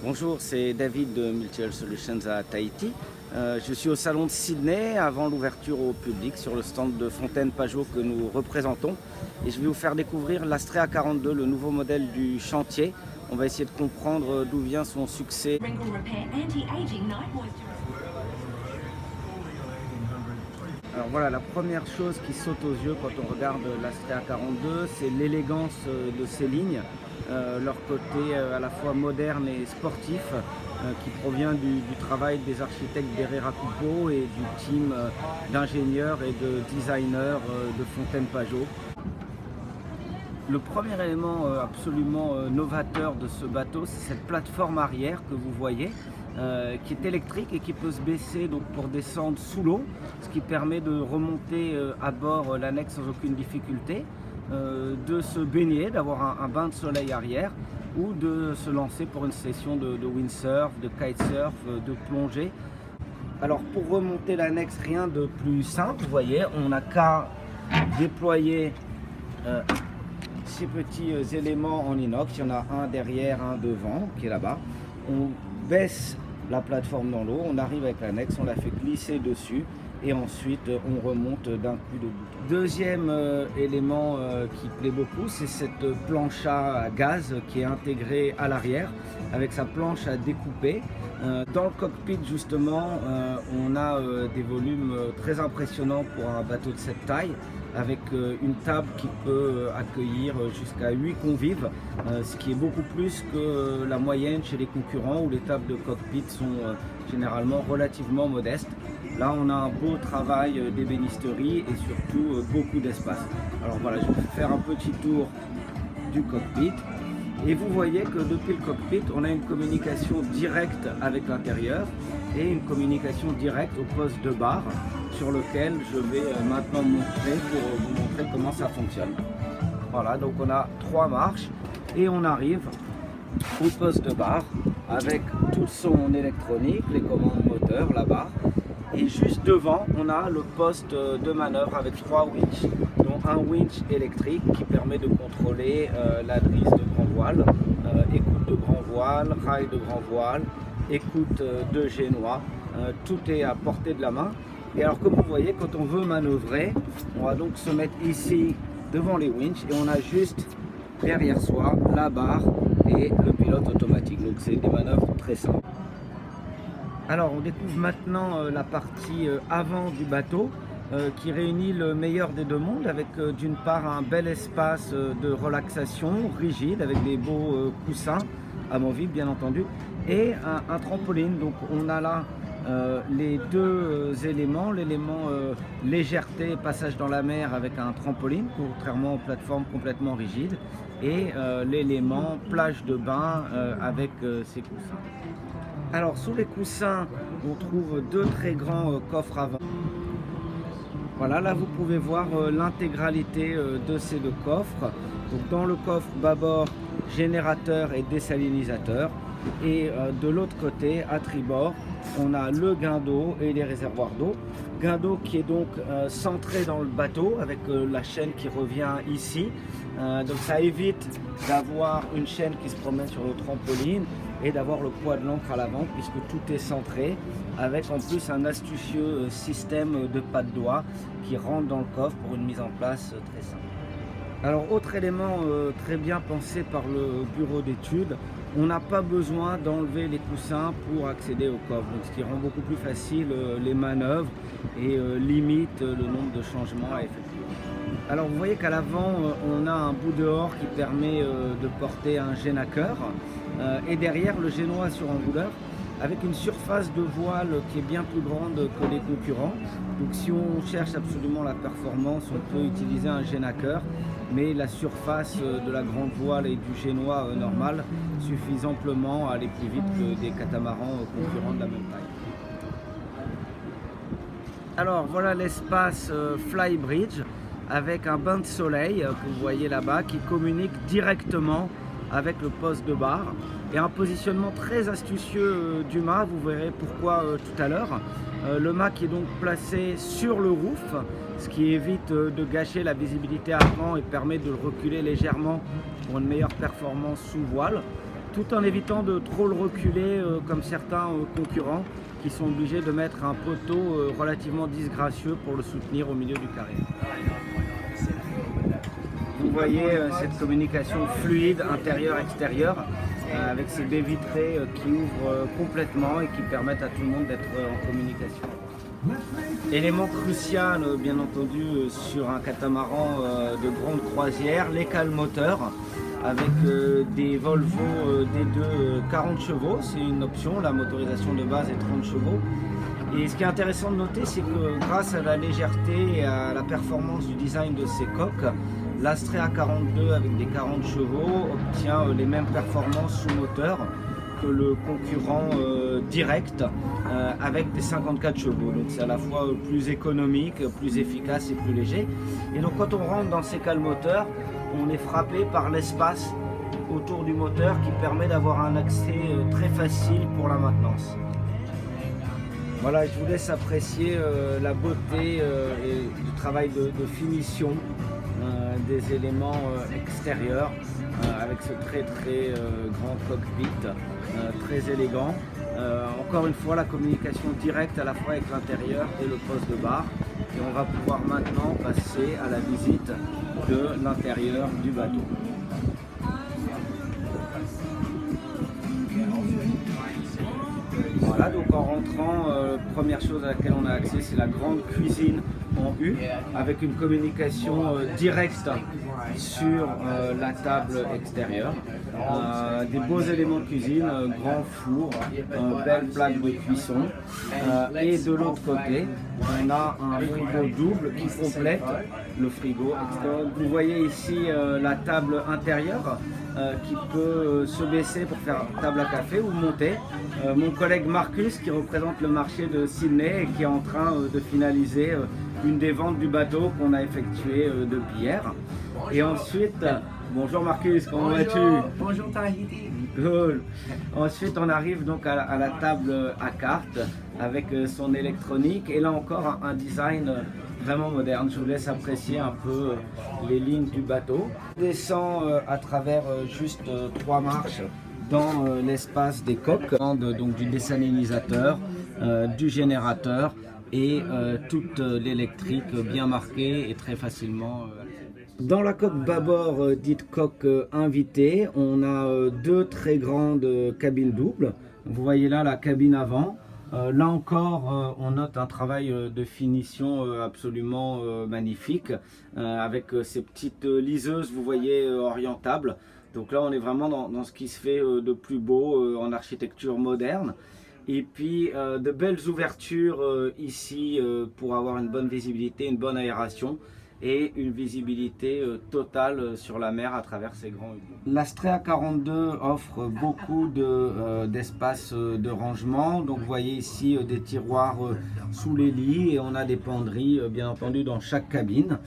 Bonjour, c'est David de Multi-Hull Solutions à Tahiti. Je suis au salon de Sydney avant l'ouverture au public sur le stand de Fontaine Pajot que nous représentons. Et je vais vous faire découvrir l'Astrea 42, le nouveau modèle du chantier. On va essayer de comprendre d'où vient son succès. Alors voilà, la première chose qui saute aux yeux quand on regarde l'Astrea 42, c'est l'élégance de ces lignes, leur côté à la fois moderne et sportif, qui provient du travail des architectes d'Herrera Coupeau et du team d'ingénieurs et de designers de Fontaine Pajot. Le premier élément absolument novateur de ce bateau, c'est cette plateforme arrière que vous voyez, qui est électrique et qui peut se baisser donc, pour descendre sous l'eau, ce qui permet de remonter à bord l'annexe sans aucune difficulté, de se baigner, d'avoir un bain de soleil arrière ou de se lancer pour une session de windsurf, de kitesurf, de plongée. Alors pour remonter l'annexe, rien de plus simple, vous voyez, on n'a qu'à déployer ces petits éléments en inox. Il y en a un derrière, un devant qui est là-bas. On baisse la plateforme dans l'eau, on arrive avec l'annexe, on la fait glisser dessus et ensuite on remonte d'un coup de bouton. Deuxième élément qui plaît beaucoup, c'est cette planche à gaz qui est intégrée à l'arrière avec sa planche à découper. Dans le cockpit justement, on a des volumes très impressionnants pour un bateau de cette taille, avec une table qui peut accueillir jusqu'à 8 convives, ce qui est beaucoup plus que la moyenne chez les concurrents où les tables de cockpit sont généralement relativement modestes. Là on a un beau travail d'ébénisterie et surtout beaucoup d'espace. Alors voilà, je vais vous faire un petit tour du cockpit. Et vous voyez que depuis le cockpit, on a une communication directe avec l'intérieur et une communication directe au poste de bar sur lequel je vais maintenant montrer pour vous montrer comment ça fonctionne. Voilà, donc on a 3 marches et on arrive au poste de bar avec tout son électronique, les commandes moteurs là-bas. Et juste devant, on a le poste de manœuvre avec 3 winches, dont un winch électrique qui permet de contrôler la drisse de grand voile, écoute de grand voile, rail de grand voile, écoute de génois, tout est à portée de la main. Et alors comme vous voyez, quand on veut manœuvrer, on va donc se mettre ici devant les winches et on a juste derrière soi la barre et le pilote automatique. Donc c'est des manœuvres très simples. Alors on découvre maintenant la partie avant du bateau qui réunit le meilleur des deux mondes avec d'une part un bel espace de relaxation rigide avec des beaux coussins amovibles bien entendu et un trampoline. Donc on a là les deux éléments, l'élément légèreté, passage dans la mer avec un trampoline contrairement aux plateformes complètement rigides et l'élément plage de bain avec ces coussins. Alors sous les coussins, on trouve 2 très grands coffres avant. Voilà, là vous pouvez voir l'intégralité de ces 2 coffres. Donc dans le coffre bâbord, générateur et désalinisateur. Et de l'autre côté, à tribord, on a le guindeau et les réservoirs d'eau. Guindeau qui est donc centré dans le bateau avec la chaîne qui revient ici. Donc ça évite d'avoir une chaîne qui se promène sur le trampoline et d'avoir le poids de l'ancre à l'avant puisque tout est centré avec en plus un astucieux système de pas de doigts qui rentre dans le coffre pour une mise en place très simple. Alors autre élément très bien pensé par le bureau d'études, on n'a pas besoin d'enlever les coussins pour accéder au coffre, donc ce qui rend beaucoup plus facile les manœuvres et limite le nombre de changements à effectuer. Alors vous voyez qu'à l'avant on a un bout dehors qui permet de porter un génaqueur et derrière le génois sur un rouleur avec une surface de voile qui est bien plus grande que les concurrents. Donc si on cherche absolument la performance, on peut utiliser un génaqueur, mais la surface de la grande voile et du génois normal suffit amplement à aller plus vite que des catamarans concurrents de la même taille. Alors voilà l'espace Flybridge avec un bain de soleil que vous voyez là-bas qui communique directement avec le poste de bar et un positionnement très astucieux du mât, vous verrez pourquoi tout à l'heure. Le mât qui est donc placé sur le roof, ce qui évite de gâcher la visibilité avant et permet de le reculer légèrement pour une meilleure performance sous voile. tout en évitant de trop le reculer comme certains concurrents qui sont obligés de mettre un poteau relativement disgracieux pour le soutenir au milieu du carré. Vous voyez cette communication fluide intérieur-extérieur avec ces baies vitrées qui ouvrent complètement et qui permettent à tout le monde d'être en communication. Élément crucial bien entendu sur un catamaran de grande croisière, les cales moteurs avec des Volvo D2 40 chevaux, c'est une option, la motorisation de base est 30 chevaux. Et ce qui est intéressant de noter, c'est que grâce à la légèreté et à la performance du design de ces coques, l'Astrea 42 avec des 40 chevaux obtient les mêmes performances sous moteur que le concurrent direct avec des 54 chevaux. Donc c'est à la fois plus économique, plus efficace et plus léger. Et donc quand on rentre dans ces cales moteurs, on est frappé par l'espace autour du moteur qui permet d'avoir un accès très facile pour la maintenance. Voilà, je vous laisse apprécier la beauté et du travail de finition des éléments extérieurs avec ce très grand cockpit, très élégant. Encore une fois, la communication directe à la fois avec l'intérieur et le poste de bar. Et on va pouvoir maintenant passer à la visite de l'intérieur du bateau. Voilà, donc en rentrant, première chose à laquelle on a accès, c'est la grande cuisine en U, avec une communication directe sur la table extérieure. Des beaux éléments de cuisine, grand four, belle plaque de cuisson. Et de l'autre côté, on a un frigo double qui complète le frigo extérieur. Vous voyez ici la table intérieure qui peut se baisser pour faire table à café ou monter. Mon collègue Marcus, qui représente le marché de Sydney et qui est en train de finaliser une des ventes du bateau qu'on a effectué depuis hier. Et ensuite, bonjour Marcus, comment vas-tu? Bonjour Tahiti. Cool. Ensuite, on arrive donc à la table à cartes avec son électronique et là encore un design vraiment moderne. Je vous laisse apprécier un peu les lignes du bateau. On descend à travers juste 3 marches dans l'espace des coques, donc du désalinisateur, du générateur et toute l'électrique bien marquée et très facilement. Dans la coque bâbord, dite coque invitée, on a 2 très grandes cabines doubles. Vous voyez là la cabine avant. Là encore, on note un travail de finition absolument magnifique avec ces petites liseuses, vous voyez, orientables. Donc là, on est vraiment dans ce qui se fait de plus beau en architecture moderne. Et puis de belles ouvertures ici pour avoir une bonne visibilité, une bonne aération et une visibilité totale sur la mer à travers ces grands hublots. L'Astrea 42 offre beaucoup d'espace de rangement. Donc vous voyez ici des tiroirs sous les lits et on a des penderies bien entendu dans chaque cabine.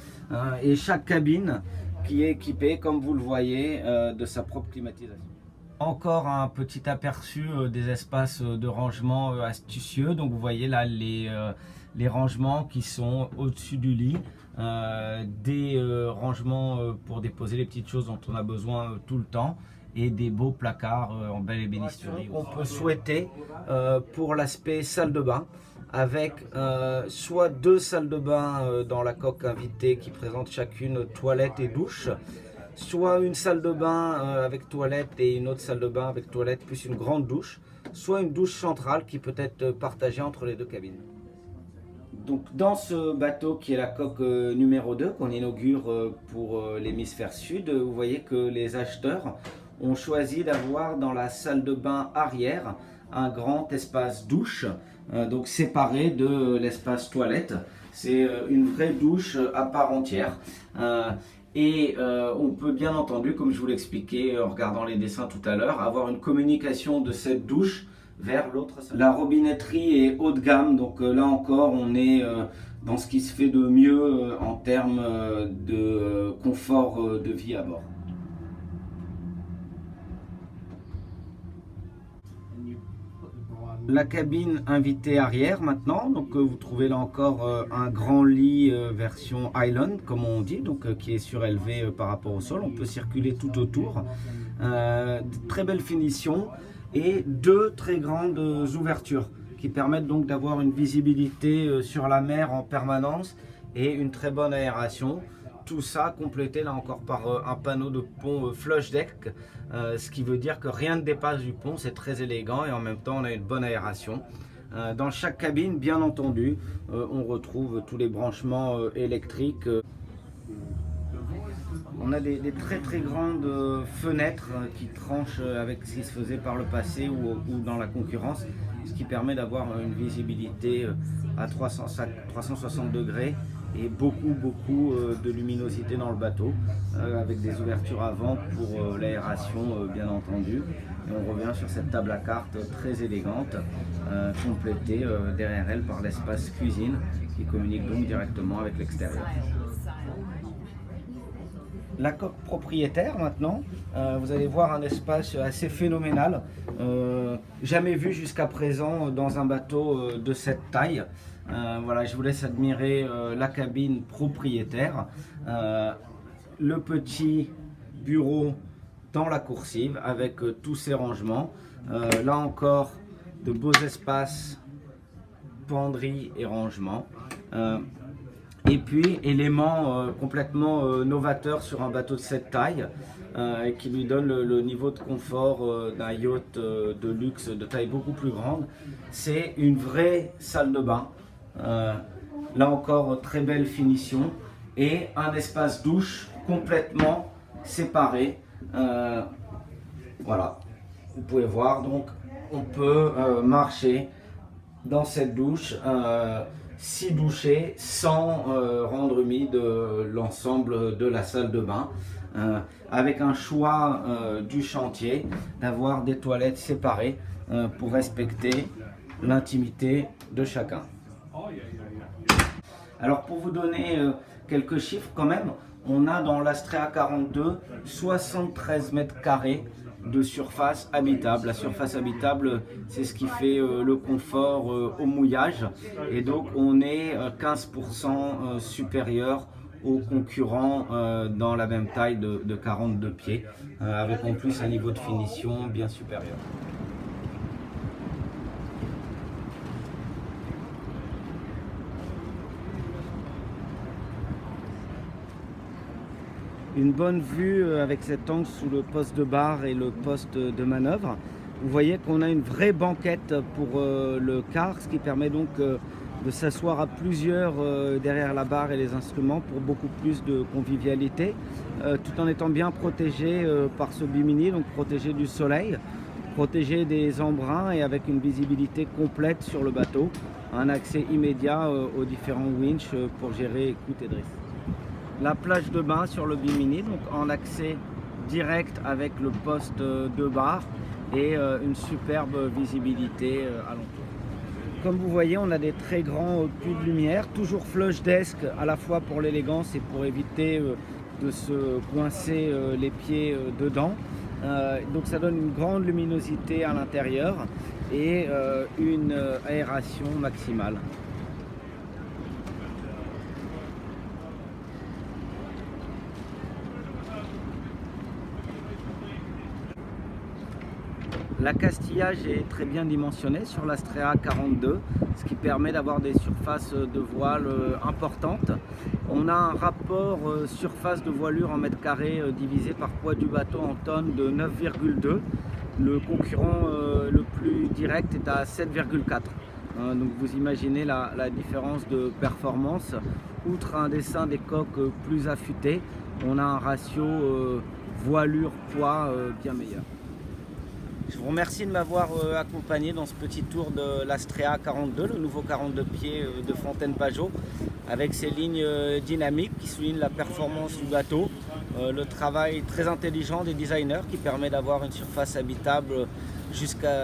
Et chaque cabine qui est équipée, comme vous le voyez, de sa propre climatisation. Encore un petit aperçu des espaces de rangement astucieux. Donc vous voyez là les rangements qui sont au-dessus du lit, des rangements pour déposer les petites choses dont on a besoin tout le temps et des beaux placards en belle ébénisterie. On peut souhaiter pour l'aspect salle de bain avec soit 2 salles de bain dans la coque invitée qui présentent chacune toilette et douche, soit une salle de bain avec toilette et une autre salle de bain avec toilette plus une grande douche, soit une douche centrale qui peut être partagée entre les 2 cabines. Donc dans ce bateau qui est la coque numéro 2 qu'on inaugure pour l'hémisphère sud, vous voyez que les acheteurs ont choisi d'avoir dans la salle de bain arrière un grand espace douche, donc séparé de l'espace toilette. C'est une vraie douche à part entière. Et on peut bien entendu, comme je vous l'expliquais en regardant les dessins tout à l'heure, avoir une communication de cette douche vers l'autre salle. La robinetterie est haut de gamme, donc là encore on est dans ce qui se fait de mieux en termes de confort de vie à bord. La cabine invitée arrière maintenant, donc vous trouvez là encore un grand lit version Island comme on dit, donc qui est surélevé par rapport au sol. On peut circuler tout autour. Très belle finition et deux très grandes ouvertures qui permettent donc d'avoir une visibilité sur la mer en permanence et une très bonne aération. Tout ça complété là encore par un panneau de pont flush deck, ce qui veut dire que rien ne dépasse du pont, c'est très élégant et en même temps on a une bonne aération. Dans chaque cabine, bien entendu, on retrouve tous les branchements électriques. On a des très grandes fenêtres qui tranchent avec ce qui se faisait par le passé ou dans la concurrence, ce qui permet d'avoir une visibilité à 360 degrés et beaucoup de luminosité dans le bateau, avec des ouvertures avant pour l'aération bien entendu. Et on revient sur cette table à cartes très élégante, complétée derrière elle par l'espace cuisine qui communique donc directement avec l'extérieur. La coque propriétaire maintenant, vous allez voir un espace assez phénoménal, jamais vu jusqu'à présent dans un bateau de cette taille. Voilà, je vous laisse admirer la cabine propriétaire, le petit bureau dans la coursive avec tous ses rangements. Là encore, de beaux espaces, penderie et rangement. Et puis, élément complètement novateur sur un bateau de cette taille, et qui lui donne le niveau de confort d'un yacht de luxe de taille beaucoup plus grande, c'est une vraie salle de bain. Là encore, très belle finition et un espace douche complètement séparé. Voilà, vous pouvez voir, donc on peut marcher dans cette douche, s'y doucher sans rendre humide l'ensemble de la salle de bain, avec un choix du chantier d'avoir des toilettes séparées pour respecter l'intimité de chacun. Alors pour vous donner quelques chiffres quand même, on a dans l'Astrea 42 73 mètres carrés de surface habitable. La surface habitable, c'est ce qui fait le confort au mouillage, et donc on est 15% supérieur aux concurrents dans la même taille de 42 pieds, avec en plus un niveau de finition bien supérieur. Une bonne vue avec cet angle sous le poste de barre et le poste de manœuvre. Vous voyez qu'on a une vraie banquette pour le car, ce qui permet donc de s'asseoir à plusieurs derrière la barre et les instruments pour beaucoup plus de convivialité, tout en étant bien protégé par ce bimini, donc protégé du soleil, protégé des embruns et avec une visibilité complète sur le bateau, un accès immédiat aux différents winches pour gérer écoute et drisse. La plage de bain sur le bimini, donc en accès direct avec le poste de barre et une superbe visibilité alentour. Comme vous voyez, on a des très grands puits de lumière, toujours flush desk à la fois pour l'élégance et pour éviter de se coincer les pieds dedans. Donc ça donne une grande luminosité à l'intérieur et une aération maximale. L'accastillage est très bien dimensionné sur l'Astrea 42, ce qui permet d'avoir des surfaces de voile importantes. On a un rapport surface de voilure en mètres carrés divisé par poids du bateau en tonnes de 9,2. Le concurrent le plus direct est à 7,4. Donc vous imaginez la différence de performance. Outre un dessin des coques plus affûté, on a un ratio voilure-poids bien meilleur. Je vous remercie de m'avoir accompagné dans ce petit tour de l'Astrea 42, le nouveau 42 pieds de Fontaine-Pajot, avec ses lignes dynamiques qui soulignent la performance du bateau, le travail très intelligent des designers qui permet d'avoir une surface habitable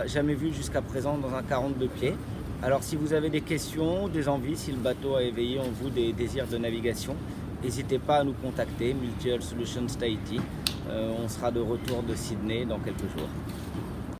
jamais vue jusqu'à présent dans un 42 pieds. Alors si vous avez des questions, des envies, si le bateau a éveillé en vous des désirs de navigation, n'hésitez pas à nous contacter, Multi Hull Solutions Tahiti. On sera de retour de Sydney dans quelques jours.